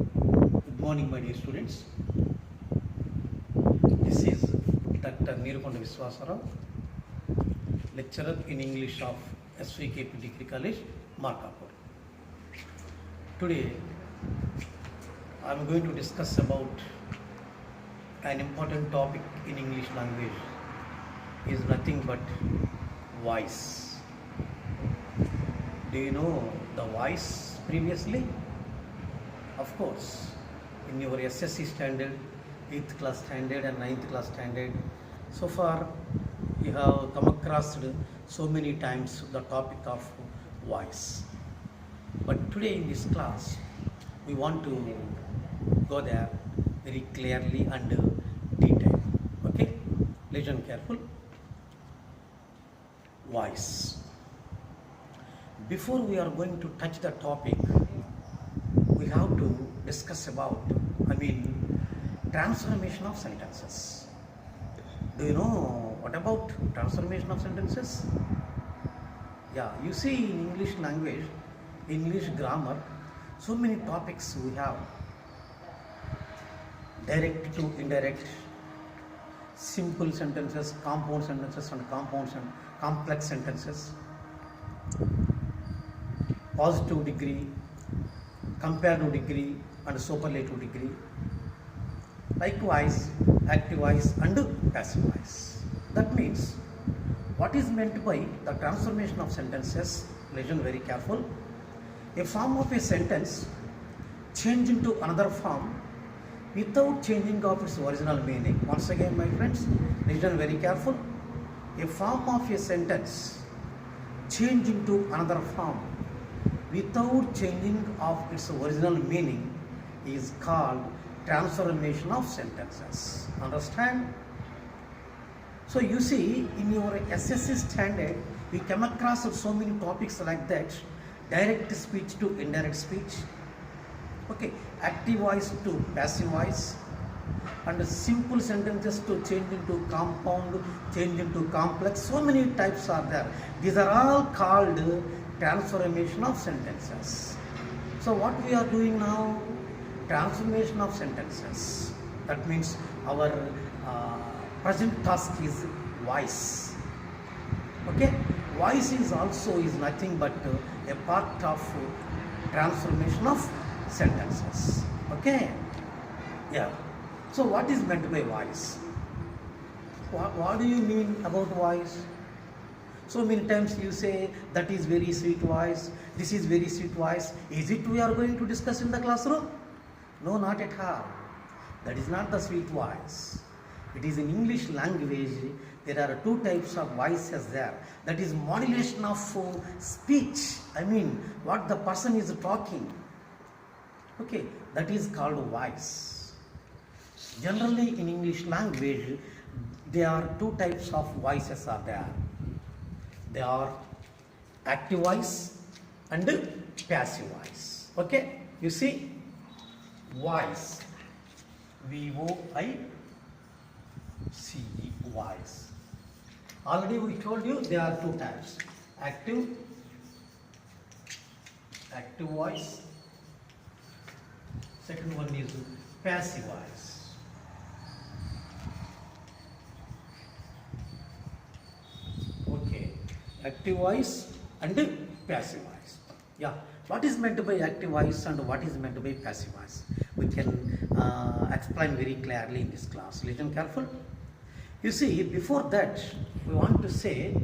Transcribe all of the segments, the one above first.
Good morning, my dear students. This is Dr. Neerukonda Viswasarao, lecturer in English of SVKP Degree College, Markapur. Today, I am going to discuss about an important topic in English language. Is nothing but voice. Do you know the voice previously? Of course, in your SSC standard, 8th class standard and 9th class standard, so far you have come across so many times the topic of voice. But today in this class, we want to go there very clearly and detail. Okay? Listen careful. Voice. Before we are going to touch the topic, we have to discuss about, transformation of sentences. Do you know what about transformation of sentences? Yeah, you see in English language, English grammar, so many topics we have. Direct to indirect, simple sentences, compound sentences and complex sentences, positive degree, comparative degree and superlative degree, likewise active voice and passive voice. That means what is meant by the transformation of sentences? Listen very careful. A form of a sentence change into another form without changing of its original meaning. Once again, my friends, listen very careful. A form of a sentence change into another form without changing of its original meaning is called transformation of sentences. Understand? So you see in your SSC standard, we come across so many topics like that. Direct speech to indirect speech. Okay, active voice to passive voice. And simple sentences to change into compound, change into complex. So many types are there. These are all called transformation of sentences. So what we are doing now? Transformation of sentences. That means our present task is voice. Okay, voice is also is nothing but a part of transformation of sentences. Okay, yeah. So what is meant by voice? What do you mean about voice? So many times you say that is very sweet voice, this is very sweet voice. Is it we are going to discuss in the classroom? No, not at all. That is not the sweet voice. It is in English language, there are two types of voices there. That is modulation of speech. What the person is talking. Okay, that is called voice. Generally in English language, there are two types of voices are there. They are active voice and passive voice. Okay, you see, voice, V-O-I-C-E, voice. Already we told you there are two types, active voice. Second one is passive voice. Okay, active voice and passive voice. Yeah, what is meant by active voice and what is meant by passive voice? We can explain very clearly in this class. Listen careful. You see, before that, we want to say,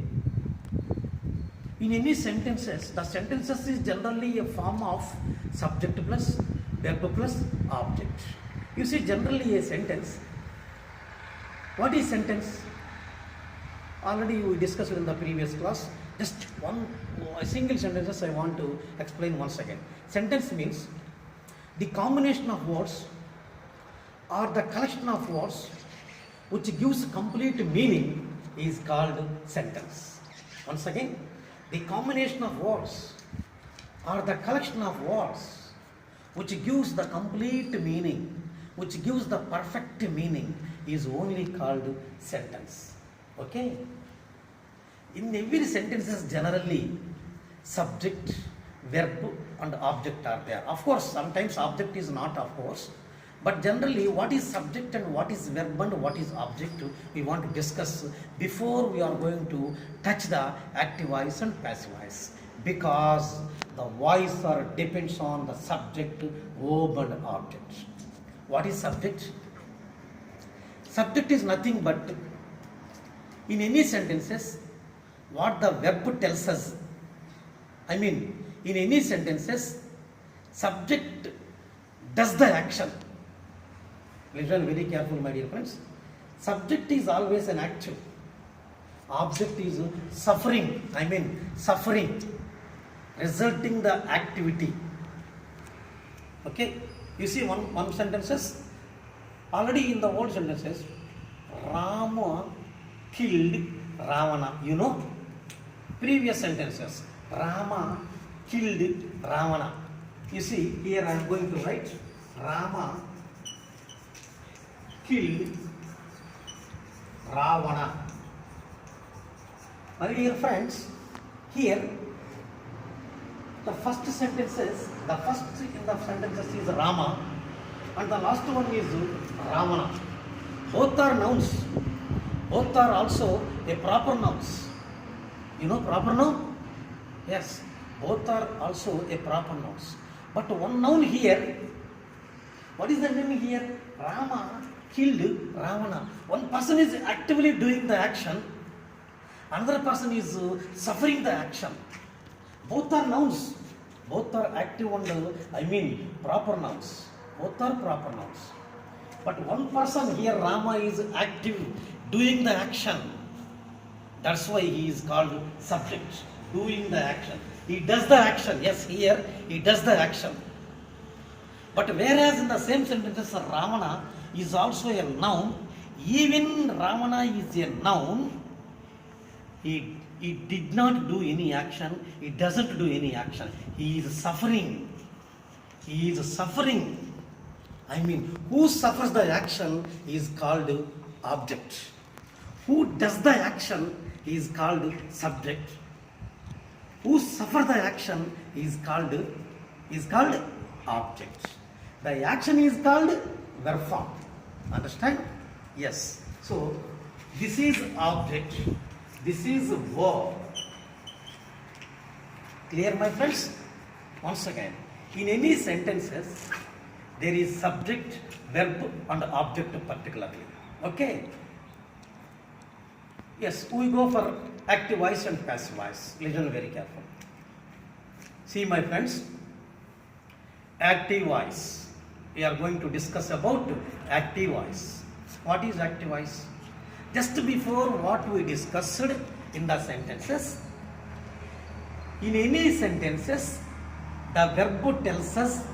in any sentences, the sentences is generally a form of subject plus verb plus object. You see, generally a sentence. What is sentence? Already we discussed in the previous class. Just a single sentence I want to explain once again. Sentence means the combination of words or the collection of words which gives complete meaning is called sentence. Once again, the combination of words or the collection of words which gives the complete meaning, which gives the perfect meaning is only called sentence. Okay? In every sentences generally subject, verb and object are there. Of course, sometimes object is not, of course, but generally what is subject and what is verb and what is object we want to discuss before we are going to touch the active voice and passive voice, because the voice or depends on the subject, verb and object. What is subject? Subject is nothing but in any sentences what the verb tells us. I mean, in any sentences, subject does the action. Listen very careful, my dear friends. Subject is always an action. Object is suffering. I mean, suffering, resulting the activity. Okay? You see one sentences. Already in the old sentences, Rama killed Ravana. You know? Previous sentences. Rama killed Ravana. You see, here I am going to write Rama killed Ravana. My dear friends, here the first sentences, the first in the sentences is Rama and the last one is Ravana. Both are nouns. Both are also a proper nouns. You know proper noun? Yes, both are also a proper nouns. But one noun here, what is the name here? Rama killed Ravana. One person is actively doing the action, another person is suffering the action. Both are nouns. Both are active and proper nouns. Both are proper nouns. But one person here, Rama, is active, doing the action. That's why he is called subject, doing the action. He does the action. Yes, here he does the action. But whereas in the same sentences, Ravana is also a noun, even Ravana is a noun, he did not do any action, he doesn't do any action. He is suffering. He is suffering. Who suffers the action is called object. Who does the action is called subject. Who suffers the action is called object. The action is called verb form. Understand? Yes. So this is object. This is verb. Clear, my friends? Once again, in any sentences, there is subject, verb and object particularly. Okay? Yes, we go for active voice and passive voice. Listen very careful. See, my friends, active voice. We are going to discuss about active voice. What is active voice? Just before what we discussed in the sentences, in any sentences, the verb tells us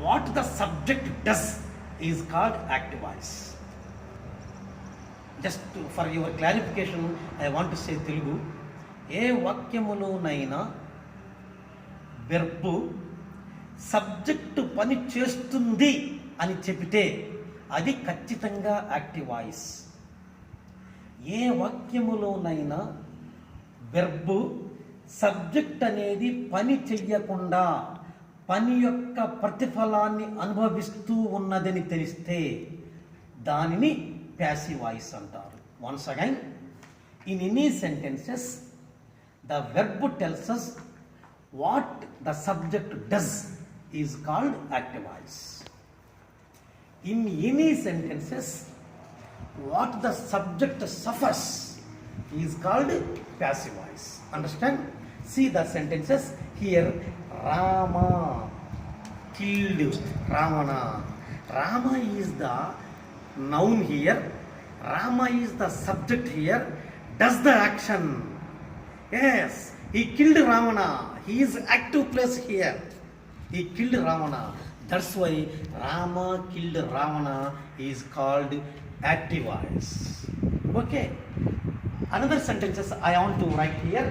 what the subject does is called active voice. Just for your clarification, I want to say Telugu. ఏ వాక్యములోనైనా verb subject పని చేస్తుంది అని చెబితే అది ఖచ్చితంగా active voice. ఏ వాక్యములోనైనా వెర్బ్ సబ్జెక్ట్ అనేది పని చెయ్యకుండా పని యొక్క ప్రతిఫలాన్ని అనుభవిస్తూ ఉన్నదని తెలిస్తే దానిని ప్యాసివ్ వాయిస్ అంటారు. Once again, in any sentences the verb tells us what the subject does is called active voice. In any sentences, what the subject suffers is called passive voice. Understand? See the sentences here. Rama killed Ravana. Rama is the noun here. Rama is the subject here. Does the action. Yes, he killed Ravana. He is active place here. He killed Ravana. That's why Rama killed Ravana is called active voice. Okay. Another sentences I want to write here.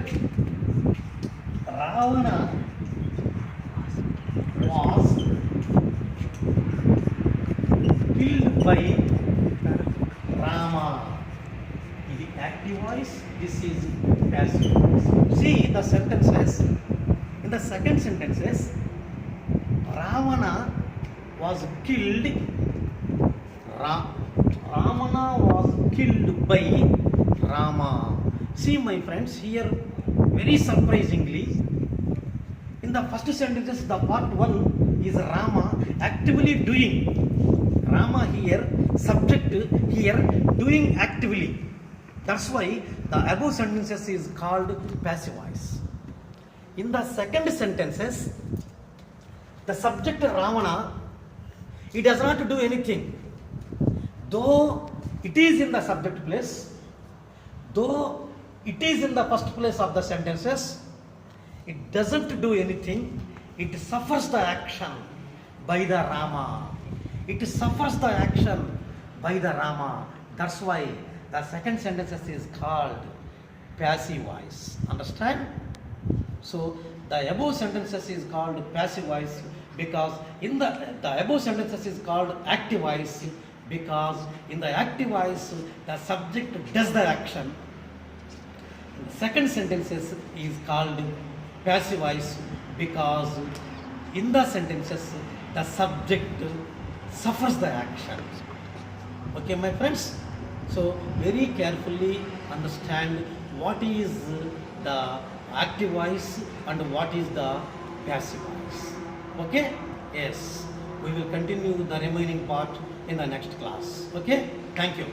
Ravana was killed by Rama. This is active voice. This is passive voice. See the sentences. In the second sentences, was killed. Ravana was killed by Rama. See my friends, here very surprisingly, in the first sentences, the part 1 is Rama actively doing. Rama here, subject here, doing actively. That's why the above sentences is called passive voice. In the second sentences, the subject Ravana, he does not do anything. Though it is in the subject place, though it is in the first place of the sentences, it doesn't do anything. It suffers the action by the Rama. It suffers the action by the Rama. That's why the second sentences is called passive voice. Understand? So the above sentences is called passive voice because in the above sentences is called active voice because in the active voice the subject does the action. The second sentences is called passive voice because in the sentences the subject suffers the action. Okay, my friends? So very carefully understand what is the active voice and what is the passive voice. Okay? Yes. We will continue the remaining part in the next class. Okay? Thank you.